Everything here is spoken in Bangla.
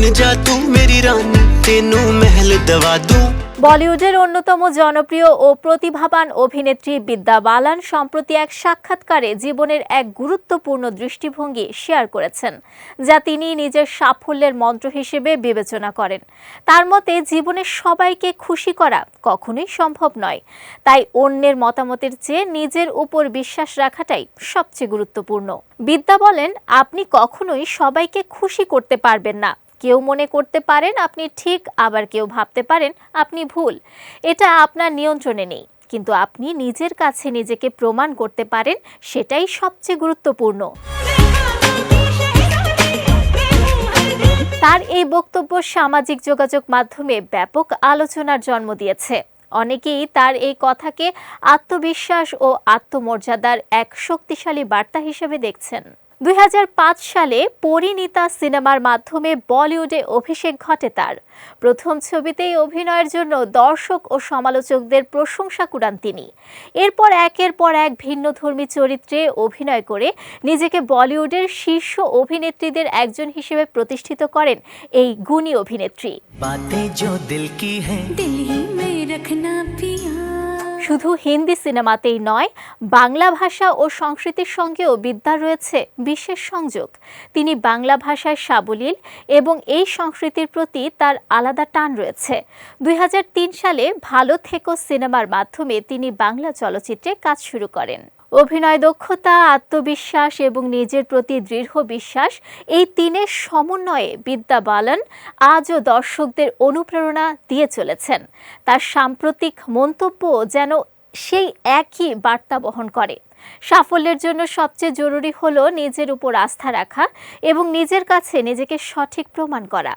बन जा तू मेरी रानी तेनू महल दवा दूं। বলিউডের অন্যতম জনপ্রিয় ও প্রতিভাবান অভিনেত্রী বিদ্যা বালান সম্প্রতি এক সাক্ষাৎকারে জীবনের এক গুরুত্বপূর্ণ দৃষ্টিভঙ্গি শেয়ার করেছেন, যা তিনি নিজের সাফল্যের মন্ত্র হিসেবে বিবেচনা করেন। তার মতে, জীবনে সবাইকে খুশি করা কখনোই সম্ভব নয়, তাই অন্যের মতামতের চেয়ে নিজের উপর বিশ্বাস রাখাটাই সবচেয়ে গুরুত্বপূর্ণ। বিদ্যা বলেন, আপনি কখনোই সবাইকে খুশি করতে পারবেন না। কেউ মনে করতে পারেন আপনি ঠিক, আবার কেউ ভাবতে পারেন আপনি ভুল। এটা আপনার নিয়ন্ত্রণে নেই, কিন্তু আপনি নিজের কাছে নিজেকে প্রমাণ করতে পারেন, সেটাই সবচেয়ে গুরুত্বপূর্ণ। তার এই বক্তব্য সামাজিক যোগাযোগ মাধ্যমে ব্যাপক আলোচনার জন্ম দিয়েছে। অনেকেই তার এই কথাকে আত্মবিশ্বাস ও আত্মমর্যাদার এক শক্তিশালী বার্তা হিসেবে দেখছেন। 2005 সালে পরিণীতা সিনেমার মাধ্যমে বলিউডে অভিষেক ঘটে তার। প্রথম ছবিতেই অভিনয়ের জন্য দর্শক ও সমালোচকদের প্রশংসা কুড়ান তিনি। এরপর একের পর এক ভিন্নধর্মী চরিত্রে অভিনয় করে নিজেকে বলিউডের শীর্ষ অভিনেত্রীদের একজন হিসেবে প্রতিষ্ঠিত করেন এই গুণী অভিনেত্রী। শুধু হিন্দি সিনেমাতেই নয়, বাংলা ভাষা ও সংস্কৃতির সঙ্গেও বিদ্যার রয়েছে বিশেষ সংযোগ। তিনি বাংলা ভাষায় সাবলীল এবং এই সংস্কৃতির প্রতি তার আলাদা টান রয়েছে। 2003 সালে ভালো থেকো সিনেমার মাধ্যমে তিনি বাংলা চলচ্চিত্রে কাজ শুরু করেন। অভিনয় দক্ষতা, আত্মবিশ্বাস এবং নিজের প্রতি দৃঢ় বিশ্বাস, এই তিনের সমন্বয়ে বিদ্যা বালান আজও দর্শকদের অনুপ্রেরণা দিয়ে চলেছেন। তার সাম্প্রতিক মন্তব্য যেন সেই একই বার্তা বহন করে। সাফল্যের জন্য সবচেয়ে জরুরি হলো নিজের উপর আস্থা রাখা এবং নিজের কাছে নিজেকে সঠিক প্রমাণ করা।